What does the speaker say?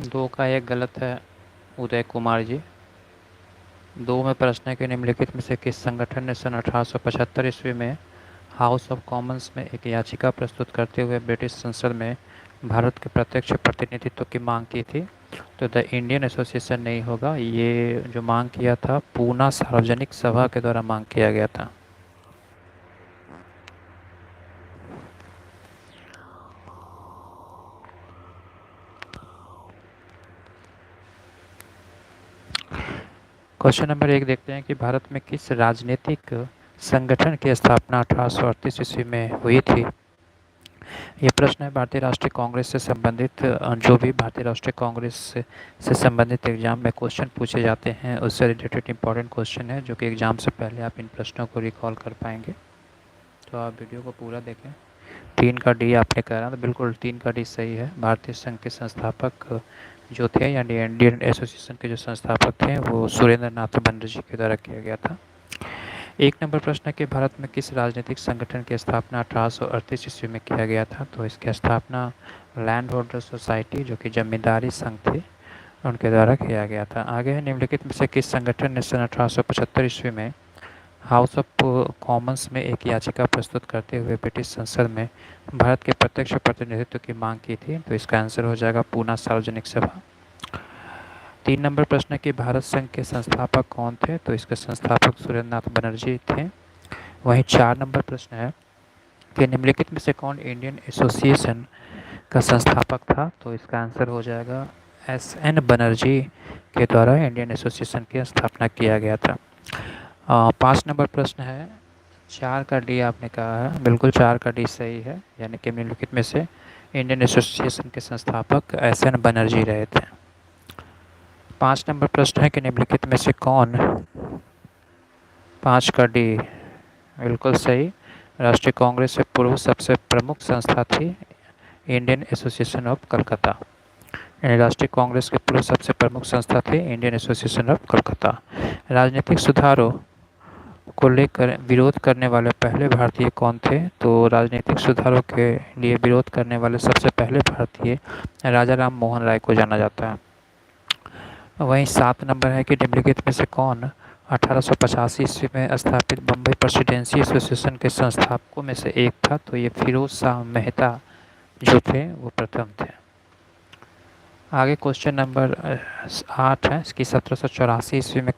दो का एक गलत है उदय कुमार जी। दो में प्रश्न है कि निम्नलिखित में से किस संगठन ने सन 1875 ईस्वी में हाउस ऑफ कॉमन्स में एक याचिका प्रस्तुत करते हुए ब्रिटिश संसद में भारत के प्रत्यक्ष प्रतिनिधित्व की मांग की थी। तो द इंडियन एसोसिएशन नहीं होगा, ये जो मांग किया था पूना सार्वजनिक सभा के द्वारा मांग किया गया था। क्वेश्चन नंबर 1 देखते हैं कि भारत में किस राजनीतिक संगठन की स्थापना 1838 ईस्वी में हुई थी। ये प्रश्न है भारतीय राष्ट्रीय कांग्रेस से संबंधित। जो भी भारतीय राष्ट्रीय कांग्रेस से संबंधित एग्जाम में क्वेश्चन पूछे जाते हैं उससे रिलेटेड इंपॉर्टेंट क्वेश्चन है, जो कि एग्जाम से पहले आप इन प्रश्नों को रिकॉल कर पाएंगे। तो आप वीडियो को पूरा देखें। 3 का डी आपने कहा, तो बिल्कुल 3 का डी सही है। भारतीय संघ के संस्थापक जो थे यानी इंडियन एसोसिएशन के जो संस्थापक थे वो सुरेंद्र नाथ बनर्जी के द्वारा किया गया था। 1 नंबर प्रश्न है कि भारत में किस राजनीतिक संगठन की स्थापना 1838 ईस्वी में किया गया था। तो इसकी स्थापना लैंड होल्डर सोसाइटी, जो कि जमींदारी संघ थे, उनके द्वारा किया गया था। आगे है निम्नलिखित में से किस संगठन ने सन 1875 ईस्वी में हाउस ऑफ कॉमन्स में एक याचिका प्रस्तुत करते हुए ब्रिटिश संसद में भारत के प्रत्यक्ष प्रतिनिधित्व की मांग की थी। तो इसका आंसर हो जाएगा पूना सार्वजनिक सभा। 3 नंबर प्रश्न है कि भारत संघ के संस्थापक कौन थे। तो इसके संस्थापक सुरेंद्र नाथ बनर्जी थे। वहीं 4 नंबर प्रश्न है कि निम्नलिखित में से कौन इंडियन एसोसिएशन का संस्थापक था। तो इसका आंसर हो जाएगा एस.एन. बनर्जी के द्वारा इंडियन एसोसिएशन की स्थापना किया गया था। 5 नंबर प्रश्न है, 4 का डी आपने कहा है, बिल्कुल 4 का डी सही है, यानी कि निम्नलिखित में से इंडियन एसोसिएशन के संस्थापक एस.एन. बनर्जी रहे थे। 5 नंबर प्रश्न है कि निम्नलिखित में से कौन, 5 का डी बिल्कुल सही, राष्ट्रीय कांग्रेस से पूर्व सबसे प्रमुख संस्था थी इंडियन एसोसिएशन ऑफ कलकत्ता। यानी राष्ट्रीय कांग्रेस के पूर्व सबसे प्रमुख संस्था थी इंडियन एसोसिएशन ऑफ कलकत्ता। राजनीतिक सुधारों को लेकर विरोध करने वाले पहले भारतीय कौन थे। तो राजनीतिक सुधारों के लिए विरोध करने वाले सबसे पहले भारतीय राजा राम मोहन राय को जाना जाता है। वहीं 7 नंबर है कि निम्नलिखित में से कौन 1885 ईस्वी में स्थापित बम्बई प्रेसिडेंसी एसोसिएशन के संस्थापकों में से एक था। तो ये फिरोज शाह मेहता जो थे वो प्रथम थे। आगे क्वेश्चन नंबर 8 है कि 1784 ईस्वी में